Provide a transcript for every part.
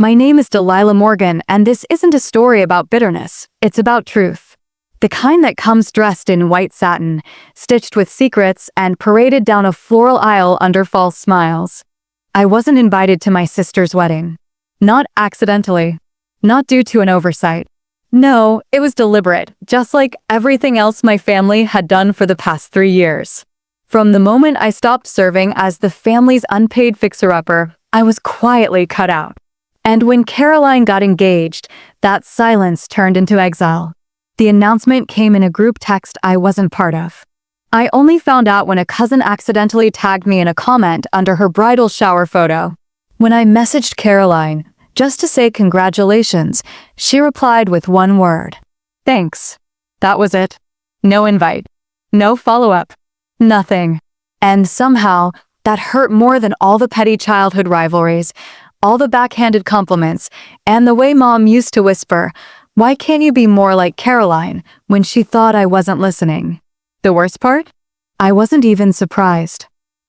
My name is Delilah Morgan, and this isn't a story about bitterness. It's about truth. The kind that comes dressed in white satin, stitched with secrets, and paraded down a floral aisle under false smiles. I wasn't invited to my sister's wedding. Not accidentally. Not due to an oversight. No, it was deliberate, just like everything else my family had done for the past 3 years. From the moment I stopped serving as the family's unpaid fixer-upper, I was quietly cut out. And when Caroline got engaged, that silence turned into exile. The announcement came in a group text I wasn't part of. I only found out when a cousin accidentally tagged me in a comment under her bridal shower photo. When I messaged Caroline, just to say congratulations, she replied with one word. Thanks. That was it. No invite. No follow-up. Nothing. And somehow, that hurt more than all the petty childhood rivalries, all the backhanded compliments, and the way Mom used to whisper, "Why can't you be more like Caroline?" when she thought I wasn't listening. The worst part? I wasn't even surprised.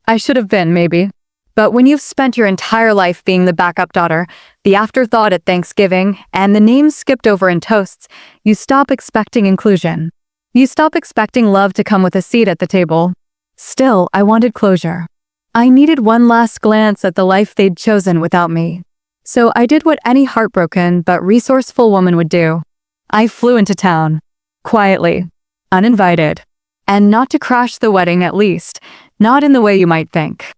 I should have been, maybe. But when you've spent your entire life being the backup daughter, the afterthought at Thanksgiving, and the names skipped over in toasts, you stop expecting inclusion. You stop expecting love to come with a seat at the table. Still, I wanted closure. I needed one last glance at the life they'd chosen without me. So I did what any heartbroken but resourceful woman would do. I flew into town. Quietly. Uninvited. And not to crash the wedding, at least. Not in the way you might think.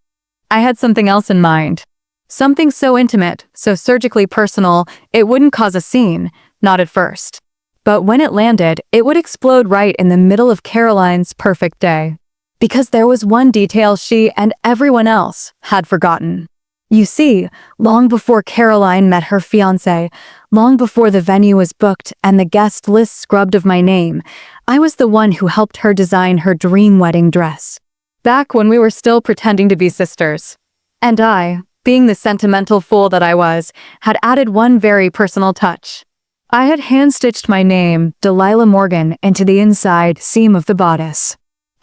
I had something else in mind. Something so intimate, so surgically personal, it wouldn't cause a scene. Not at first. But when it landed, it would explode right in the middle of Caroline's perfect day. Because there was one detail she and everyone else had forgotten. You see, long before Caroline met her fiancé, long before the venue was booked and the guest list scrubbed of my name, I was the one who helped her design her dream wedding dress. Back when we were still pretending to be sisters. And I, being the sentimental fool that I was, had added one very personal touch. I had hand-stitched my name, Delilah Morgan, into the inside seam of the bodice.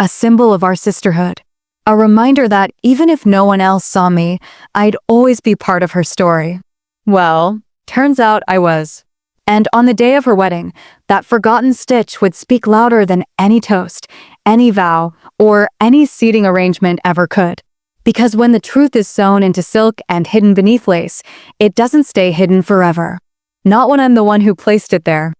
A symbol of our sisterhood. A reminder that even if no one else saw me, I'd always be part of her story. Well, turns out I was. And on the day of her wedding, that forgotten stitch would speak louder than any toast, any vow, or any seating arrangement ever could. Because when the truth is sewn into silk and hidden beneath lace, it doesn't stay hidden forever. Not when I'm the one who placed it there.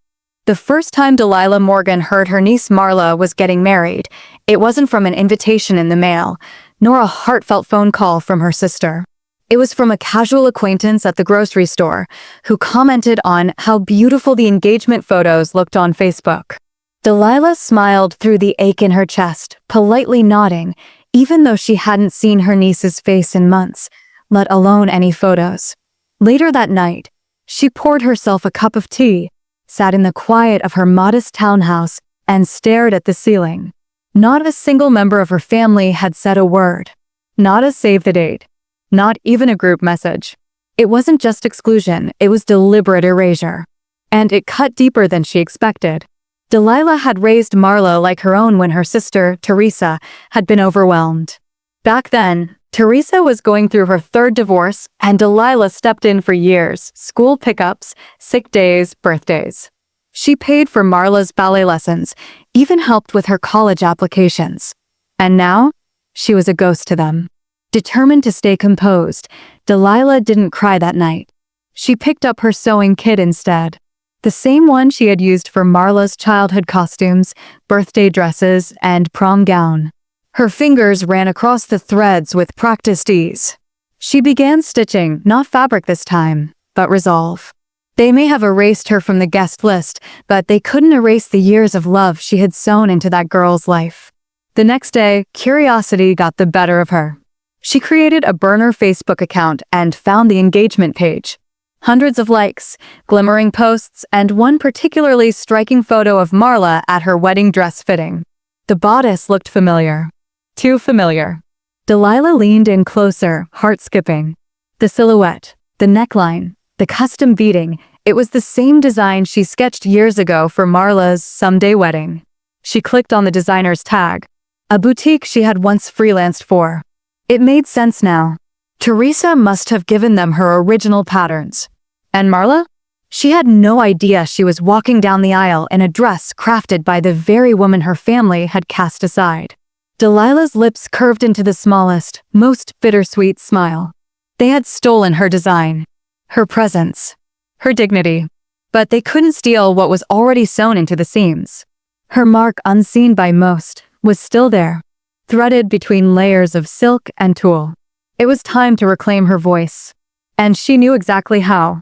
The first time Delilah Morgan heard her niece Marla was getting married, it wasn't from an invitation in the mail, nor a heartfelt phone call from her sister. It was from a casual acquaintance at the grocery store, who commented on how beautiful the engagement photos looked on Facebook. Delilah smiled through the ache in her chest, politely nodding, even though she hadn't seen her niece's face in months, let alone any photos. Later that night, she poured herself a cup of tea, sat in the quiet of her modest townhouse, and stared at the ceiling. Not a single member of her family had said a word. Not a save the date. Not even a group message. It wasn't just exclusion, it was deliberate erasure. And it cut deeper than she expected. Delilah had raised Marla like her own when her sister, Teresa, had been overwhelmed. Back then, Teresa was going through her 3rd divorce, and Delilah stepped in for years, school pickups, sick days, birthdays. She paid for Marla's ballet lessons, even helped with her college applications. And now, she was a ghost to them. Determined to stay composed, Delilah didn't cry that night. She picked up her sewing kit instead. The same one she had used for Marla's childhood costumes, birthday dresses, and prom gown. Her fingers ran across the threads with practiced ease. She began stitching, not fabric this time, but resolve. They may have erased her from the guest list, but they couldn't erase the years of love she had sown into that girl's life. The next day, curiosity got the better of her. She created a burner Facebook account and found the engagement page. Hundreds of likes, glimmering posts, and one particularly striking photo of Marla at her wedding dress fitting. The bodice looked familiar. Too familiar. Delilah leaned in closer, heart skipping. The silhouette, the neckline, the custom beading, it was the same design she sketched years ago for Marla's someday wedding. She clicked on the designer's tag, a boutique she had once freelanced for. It made sense now. Teresa must have given them her original patterns. And Marla? She had no idea she was walking down the aisle in a dress crafted by the very woman her family had cast aside. Delilah's lips curved into the smallest, most bittersweet smile. They had stolen her design, her presence, her dignity. But they couldn't steal what was already sewn into the seams. Her mark, unseen by most, was still there, threaded between layers of silk and tulle. It was time to reclaim her voice. And she knew exactly how.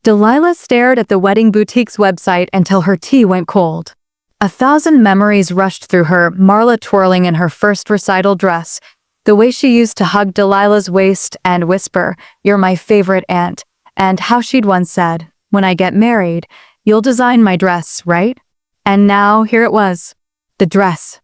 Delilah stared at the wedding boutique's website until her tea went cold. 1,000 memories rushed through her, Marla twirling in her first recital dress, the way she used to hug Delilah's waist and whisper, "You're my favorite aunt," and how she'd once said, "When I get married, you'll design my dress, right?" And now here it was. The dress.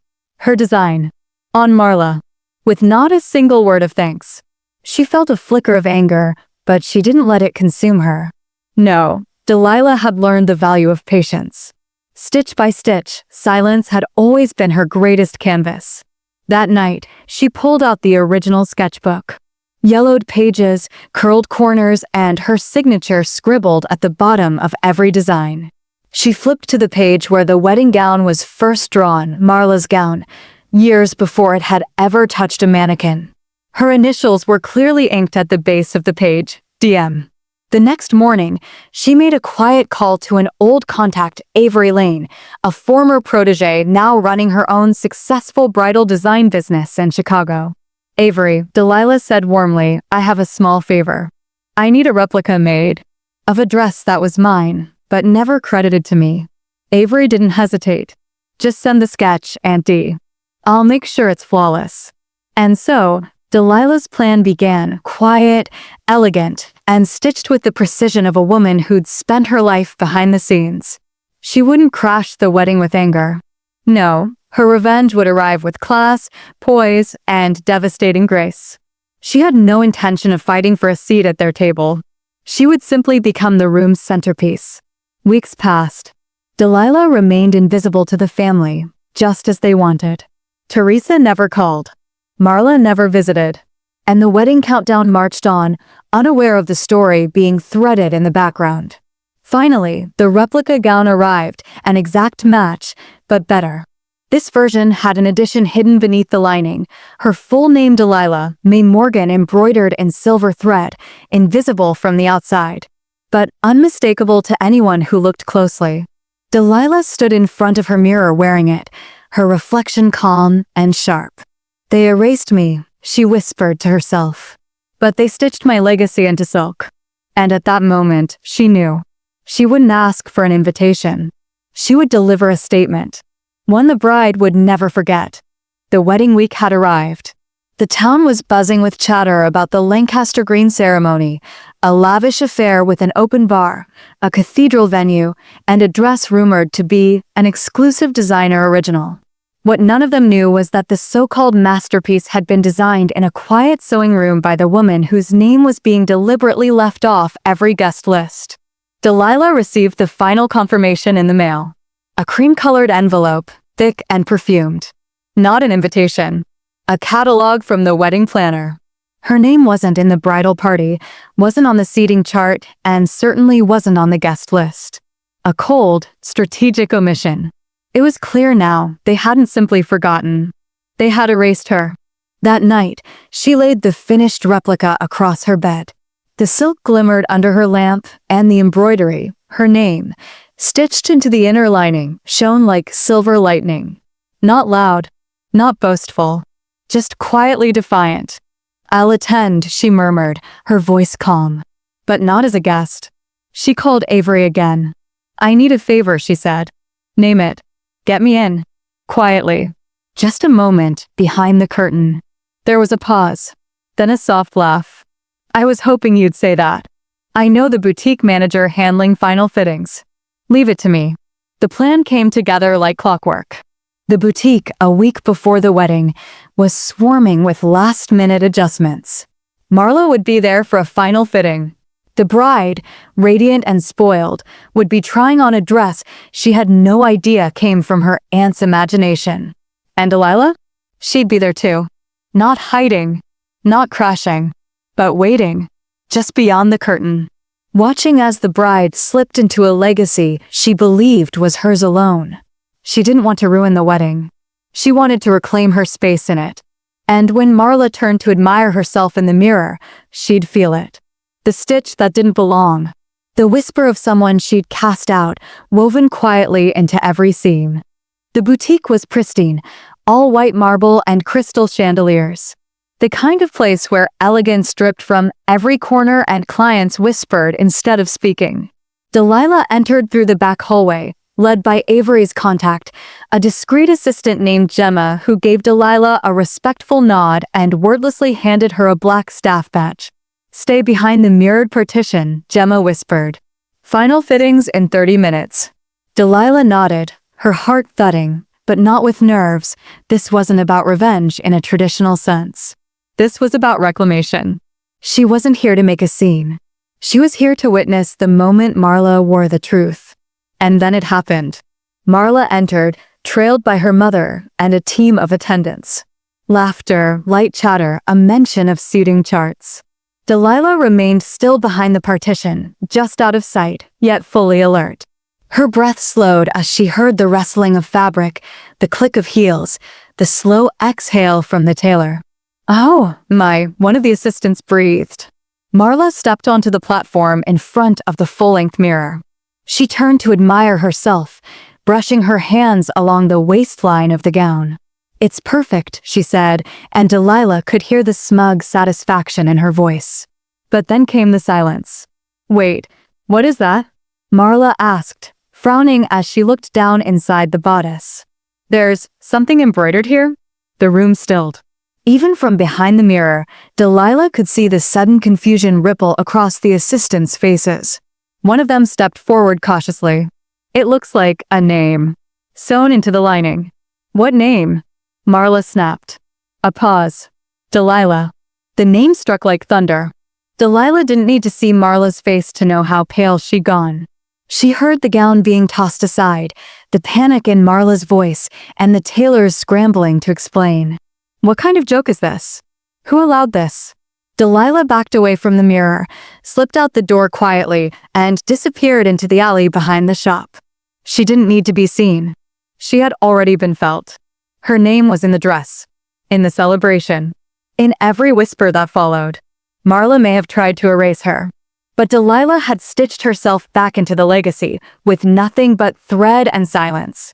Her design. On Marla. With not a single word of thanks. She felt a flicker of anger, but she didn't let it consume her. No, Delilah had learned the value of patience. Stitch by stitch, silence had always been her greatest canvas. That night, she pulled out the original sketchbook. Yellowed pages, curled corners, and her signature scribbled at the bottom of every design. She flipped to the page where the wedding gown was first drawn, Marla's gown, years before it had ever touched a mannequin. Her initials were clearly inked at the base of the page, DM. The next morning, she made a quiet call to an old contact, Avery Lane, a former protege now running her own successful bridal design business in Chicago. "Avery," Delilah said warmly, "I have a small favor. I need a replica made of a dress that was mine, but never credited to me." Avery didn't hesitate. "Just send the sketch, Aunt D. I'll make sure it's flawless." And so, Delilah's plan began, quiet, elegant, and stitched with the precision of a woman who'd spent her life behind the scenes. She wouldn't crash the wedding with anger. No, her revenge would arrive with class, poise, and devastating grace. She had no intention of fighting for a seat at their table. She would simply become the room's centerpiece. Weeks passed. Delilah remained invisible to the family, just as they wanted. Teresa never called. Marla never visited. And the wedding countdown marched on, unaware of the story being threaded in the background. Finally, the replica gown arrived, an exact match, but better. This version had an addition hidden beneath the lining, her full name Delilah, May Morgan embroidered in silver thread, invisible from the outside, but unmistakable to anyone who looked closely. Delilah stood in front of her mirror wearing it, her reflection calm and sharp. "They erased me," she whispered to herself. "But they stitched my legacy into silk." And at that moment, she knew. She wouldn't ask for an invitation. She would deliver a statement. One the bride would never forget. The wedding week had arrived. The town was buzzing with chatter about the Lancaster Green ceremony, a lavish affair with an open bar, a cathedral venue, and a dress rumored to be an exclusive designer original. What none of them knew was that the so-called masterpiece had been designed in a quiet sewing room by the woman whose name was being deliberately left off every guest list. Delilah received the final confirmation in the mail. A cream-colored envelope, thick and perfumed. Not an invitation. A catalog from the wedding planner. Her name wasn't in the bridal party, wasn't on the seating chart, and certainly wasn't on the guest list. A cold, strategic omission. It was clear now, they hadn't simply forgotten. They had erased her. That night, she laid the finished replica across her bed. The silk glimmered under her lamp, and the embroidery, her name, stitched into the inner lining, shone like silver lightning. Not loud, not boastful, just quietly defiant. "I'll attend," she murmured, her voice calm. But not as a guest. She called Avery again. "I need a favor," she said. "Name it. Get me in." Quietly. Just a moment, behind the curtain. There was a pause. Then a soft laugh. "I was hoping you'd say that. I know the boutique manager handling final fittings. Leave it to me." The plan came together like clockwork. The boutique, a week before the wedding, was swarming with last-minute adjustments. Marla would be there for a final fitting. The bride, radiant and spoiled, would be trying on a dress she had no idea came from her aunt's imagination. And Delilah? She'd be there too. Not hiding, not crashing, but waiting, just beyond the curtain. watching as the bride slipped into a legacy she believed was hers alone. She didn't want to ruin the wedding. She wanted to reclaim her space in it. And when Marla turned to admire herself in the mirror, she'd feel it. The stitch that didn't belong. The whisper of someone she'd cast out, woven quietly into every seam. The boutique was pristine, all white marble and crystal chandeliers. The kind of place where elegance dripped from every corner and clients whispered instead of speaking. Delilah entered through the back hallway, led by Avery's contact, a discreet assistant named Gemma who gave Delilah a respectful nod and wordlessly handed her a black staff badge. "Stay behind the mirrored partition," Gemma whispered. "Final fittings in 30 minutes." Delilah nodded, her heart thudding, but not with nerves. This wasn't about revenge in a traditional sense. This was about reclamation. She wasn't here to make a scene. She was here to witness the moment Marla wore the truth. And then it happened. Marla entered, trailed by her mother and a team of attendants. Laughter, light chatter, a mention of suiting charts. Delilah remained still behind the partition, just out of sight, yet fully alert. Her breath slowed as she heard the rustling of fabric, the click of heels, the slow exhale from the tailor. "Oh, my," one of the assistants breathed. Marla stepped onto the platform in front of the full-length mirror. She turned to admire herself, brushing her hands along the waistline of the gown. "It's perfect," she said, and Delilah could hear the smug satisfaction in her voice. But then came the silence. "Wait, what is that?" Marla asked, frowning as she looked down inside the bodice. "There's something embroidered here?" The room stilled. Even from behind the mirror, Delilah could see the sudden confusion ripple across the assistants' faces. One of them stepped forward cautiously. "It looks like a name. Sewn into the lining." "What name?" Marla snapped. A pause. "Delilah." The name struck like thunder. Delilah didn't need to see Marla's face to know how pale she'd gone. She heard the gown being tossed aside, the panic in Marla's voice, and the tailors scrambling to explain. "What kind of joke is this? Who allowed this?" Delilah backed away from the mirror, slipped out the door quietly, and disappeared into the alley behind the shop. She didn't need to be seen. She had already been felt. Her name was in the dress, in the celebration, in every whisper that followed. Marla may have tried to erase her, but Delilah had stitched herself back into the legacy with nothing but thread and silence.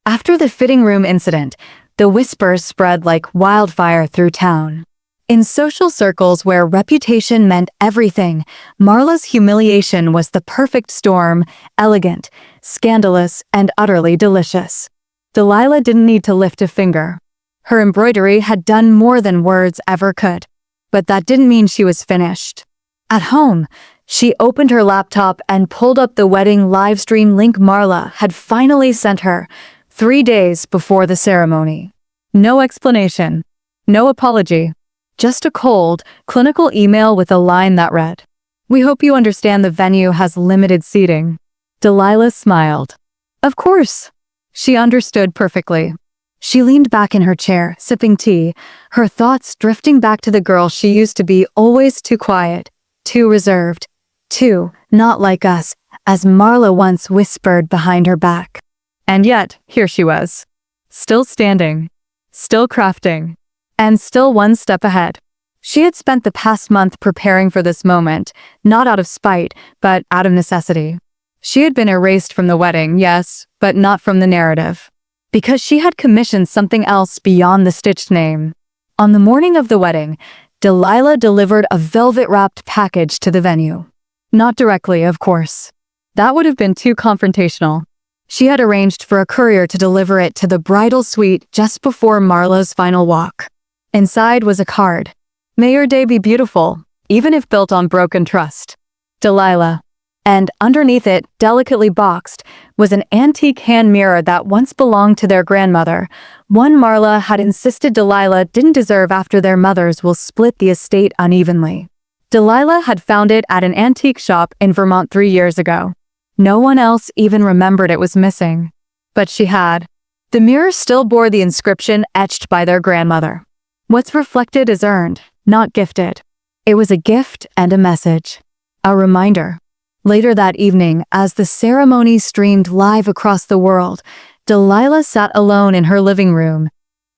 After the fitting room incident, the whispers spread like wildfire through town. In social circles where reputation meant everything, Marla's humiliation was the perfect storm, elegant, scandalous, and utterly delicious. Delilah didn't need to lift a finger. Her embroidery had done more than words ever could. But that didn't mean she was finished. At home, she opened her laptop and pulled up the wedding livestream link Marla had finally sent her 3 days before the ceremony. No explanation, no apology. Just a cold, clinical email with a line that read, "We hope you understand the venue has limited seating." Delilah smiled. Of course. She understood perfectly. She leaned back in her chair, sipping tea, her thoughts drifting back to the girl she used to be, always too quiet, too reserved, too not like us, as Marla once whispered behind her back. And yet, here she was, still standing, still crafting, and still one step ahead. She had spent the past month preparing for this moment, not out of spite, but out of necessity. She had been erased from the wedding, yes, but not from the narrative. Because she had commissioned something else beyond the stitched name. On the morning of the wedding, Delilah delivered a velvet-wrapped package to the venue. Not directly, of course. That would have been too confrontational. She had arranged for a courier to deliver it to the bridal suite just before Marla's final walk. Inside was a card. "May your day be beautiful, even if built on broken trust. Delilah." And underneath it, delicately boxed, was an antique hand mirror that once belonged to their grandmother, one Marla had insisted Delilah didn't deserve after their mothers will split the estate unevenly. Delilah had found it at an antique shop in Vermont 3 years ago. No one else even remembered it was missing. But she had. The mirror still bore the inscription etched by their grandmother. "What's reflected is earned, not gifted." It was a gift and a message. A reminder. Later that evening, as the ceremony streamed live across the world, Delilah sat alone in her living room,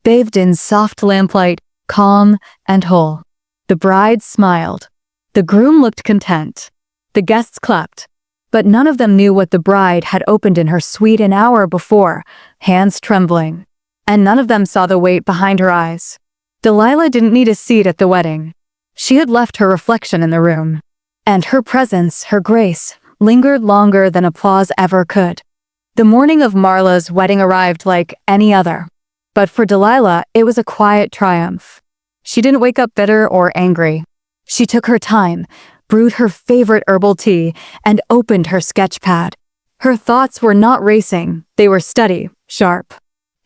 bathed in soft lamplight, calm and whole. The bride smiled. The groom looked content. The guests clapped. But none of them knew what the bride had opened in her suite an hour before, hands trembling. And none of them saw the weight behind her eyes. Delilah didn't need a seat at the wedding. She had left her reflection in the room. And her presence, her grace, lingered longer than applause ever could. The morning of Marla's wedding arrived like any other. But for Delilah, it was a quiet triumph. She didn't wake up bitter or angry. She took her time, brewed her favorite herbal tea, and opened her sketch pad. Her thoughts were not racing, they were steady, sharp.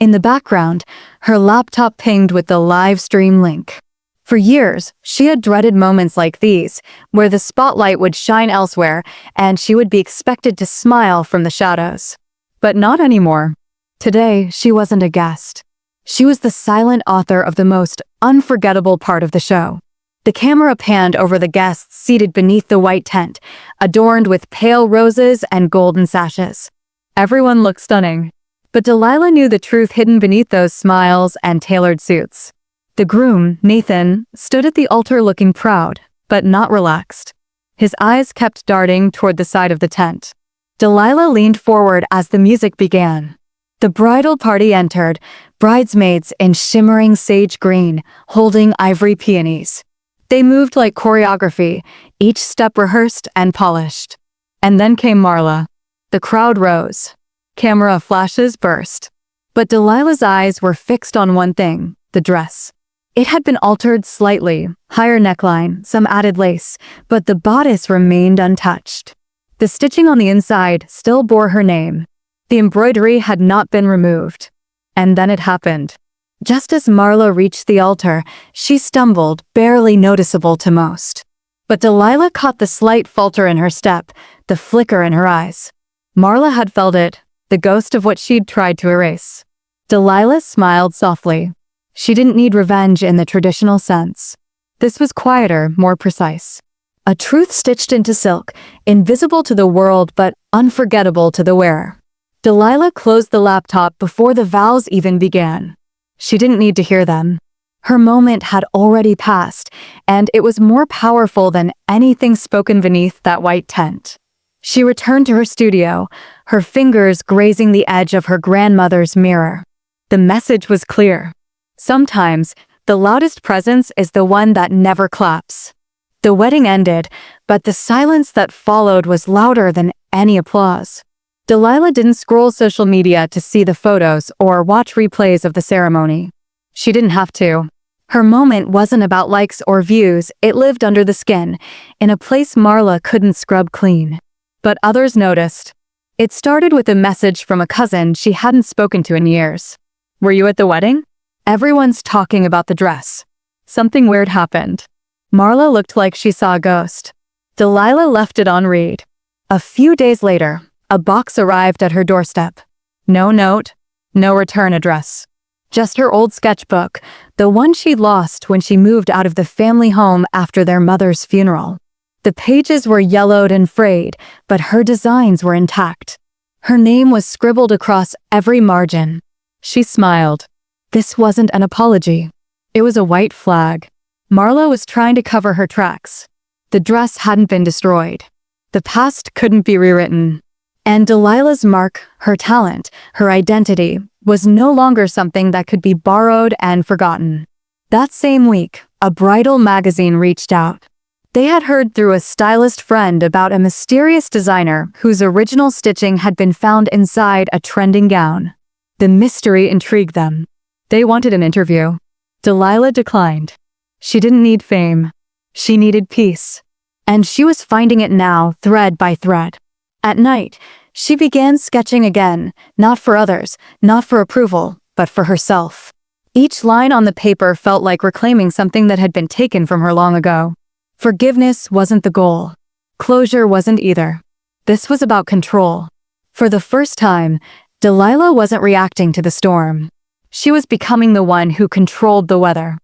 In the background, her laptop pinged with the live stream link. For years, she had dreaded moments like these, where the spotlight would shine elsewhere and she would be expected to smile from the shadows. But not anymore. Today, she wasn't a guest. She was the silent author of the most unforgettable part of the show. The camera panned over the guests seated beneath the white tent, adorned with pale roses and golden sashes. Everyone looked stunning. But Delilah knew the truth hidden beneath those smiles and tailored suits. The groom, Nathan, stood at the altar looking proud, but not relaxed. His eyes kept darting toward the side of the tent. Delilah leaned forward as the music began. The bridal party entered, bridesmaids in shimmering sage green, holding ivory peonies. They moved like choreography, each step rehearsed and polished. And then came Marla. The crowd rose. Camera flashes burst. But Delilah's eyes were fixed on one thing, the dress. It had been altered slightly, higher neckline, some added lace, but the bodice remained untouched. The stitching on the inside still bore her name. The embroidery had not been removed. And then it happened. Just as Marla reached the altar, she stumbled, barely noticeable to most. But Delilah caught the slight falter in her step, the flicker in her eyes. Marla had felt it, the ghost of what she'd tried to erase. Delilah smiled softly. She didn't need revenge in the traditional sense. This was quieter, more precise. A truth stitched into silk, invisible to the world but unforgettable to the wearer. Delilah closed the laptop before the vows even began. She didn't need to hear them. Her moment had already passed, and it was more powerful than anything spoken beneath that white tent. She returned to her studio, her fingers grazing the edge of her grandmother's mirror. The message was clear. Sometimes, the loudest presence is the one that never claps. The wedding ended, but the silence that followed was louder than any applause. Delilah didn't scroll social media to see the photos or watch replays of the ceremony. She didn't have to. Her moment wasn't about likes or views, it lived under the skin, in a place Marla couldn't scrub clean. But others noticed. It started with a message from a cousin she hadn't spoken to in years. "Were you at the wedding? Everyone's talking about the dress. Something weird happened." Marla looked like she saw a ghost. Delilah left it on read. A few days later, a box arrived at her doorstep. No note, no return address. Just her old sketchbook, the one she'd lost when she moved out of the family home after their mother's funeral. The pages were yellowed and frayed, but her designs were intact. Her name was scribbled across every margin. She smiled. This wasn't an apology. It was a white flag. Marla was trying to cover her tracks. The dress hadn't been destroyed. The past couldn't be rewritten. And Delilah's mark, her talent, her identity, was no longer something that could be borrowed and forgotten. That same week, a bridal magazine reached out. They had heard through a stylist friend about a mysterious designer whose original stitching had been found inside a trending gown. The mystery intrigued them. They wanted an interview. Delilah declined. She didn't need fame. She needed peace. And she was finding it now, thread by thread. At night, she began sketching again, not for others, not for approval, but for herself. Each line on the paper felt like reclaiming something that had been taken from her long ago. Forgiveness wasn't the goal. Closure wasn't either. This was about control. For the first time, Delilah wasn't reacting to the storm. She was becoming the one who controlled the weather.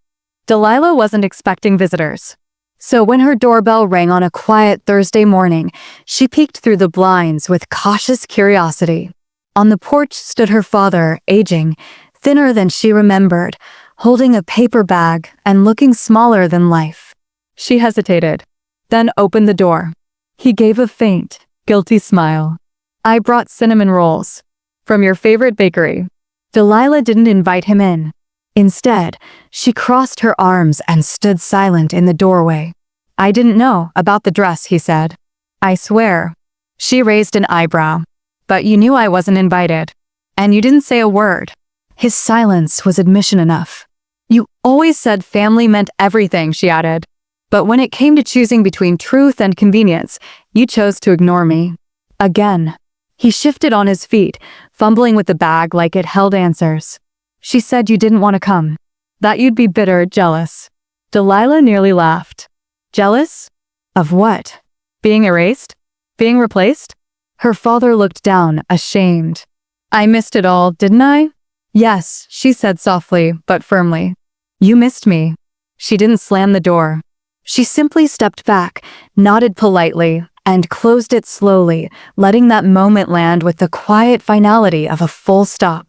Delilah wasn't expecting visitors. So when her doorbell rang on a quiet Thursday morning, she peeked through the blinds with cautious curiosity. On the porch stood her father, aging, thinner than she remembered, holding a paper bag and looking smaller than life. She hesitated, then opened the door. He gave a faint, guilty smile. "I brought cinnamon rolls. From your favorite bakery." Delilah didn't invite him in. Instead, she crossed her arms and stood silent in the doorway. "I didn't know about the dress," he said. "I swear." She raised an eyebrow. "But you knew I wasn't invited. And you didn't say a word." His silence was admission enough. "You always said family meant everything," she added. "But when it came to choosing between truth and convenience, you chose to ignore me." Again. He shifted on his feet, fumbling with the bag like it held answers. "She said you didn't want to come. That you'd be bitter, jealous." Delilah nearly laughed. Jealous? Of what? Being erased? Being replaced? Her father looked down, ashamed. "I missed it all, didn't I?" "Yes," she said softly, but firmly. "You missed me." She didn't slam the door. She simply stepped back, nodded politely, and closed it slowly, letting that moment land with the quiet finality of a full stop.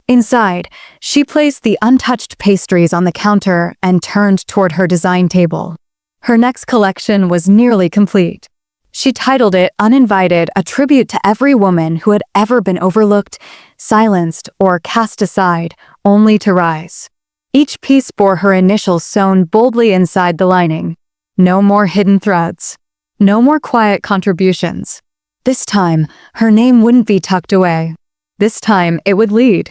Inside, she placed the untouched pastries on the counter and turned toward her design table. Her next collection was nearly complete. She titled it Uninvited, a tribute to every woman who had ever been overlooked, silenced, or cast aside, only to rise. Each piece bore her initials sewn boldly inside the lining. No more hidden threads. No more quiet contributions. This time, her name wouldn't be tucked away. This time, it would lead.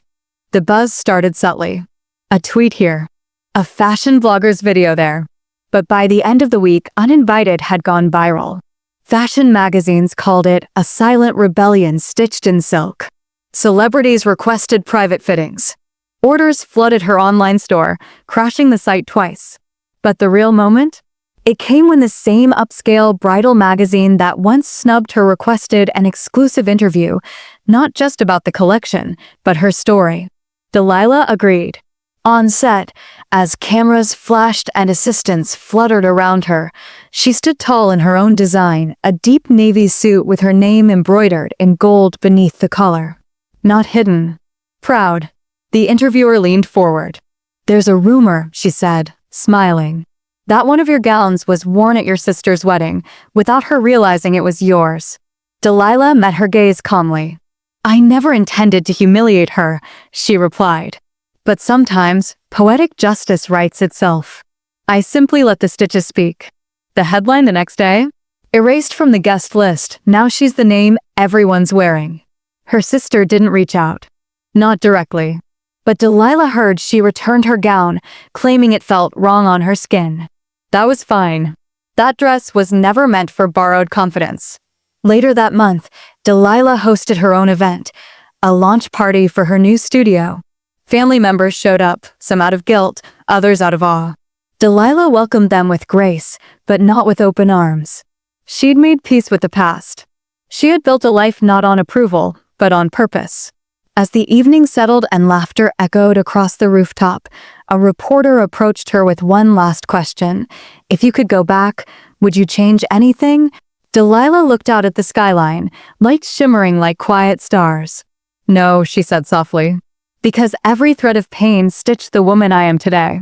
The buzz started subtly. A tweet here. A fashion blogger's video there. But by the end of the week, Uninvited had gone viral. Fashion magazines called it a silent rebellion stitched in silk. Celebrities requested private fittings. Orders flooded her online store, crashing the site twice. But the real moment? It came when the same upscale bridal magazine that once snubbed her requested an exclusive interview, not just about the collection, but her story. Delilah agreed. On set, as cameras flashed and assistants fluttered around her, she stood tall in her own design, a deep navy suit with her name embroidered in gold beneath the collar. Not hidden. Proud. The interviewer leaned forward. "There's a rumor," she said, smiling, "that one of your gowns was worn at your sister's wedding, without her realizing it was yours." Delilah met her gaze calmly. "I never intended to humiliate her," she replied. "But sometimes, poetic justice writes itself. I simply let the stitches speak." The headline the next day? Erased from the guest list, now she's the name everyone's wearing. Her sister didn't reach out. Not directly. But Delilah heard she returned her gown, claiming it felt wrong on her skin. That was fine. That dress was never meant for borrowed confidence. Later that month, Delilah hosted her own event, a launch party for her new studio. Family members showed up, some out of guilt, others out of awe. Delilah welcomed them with grace, but not with open arms. She'd made peace with the past. She had built a life not on approval, but on purpose. As the evening settled and laughter echoed across the rooftop, a reporter approached her with one last question. "If you could go back, would you change anything?" Delilah looked out at the skyline, lights shimmering like quiet stars. "No," she said softly. "Because every thread of pain stitched the woman I am today."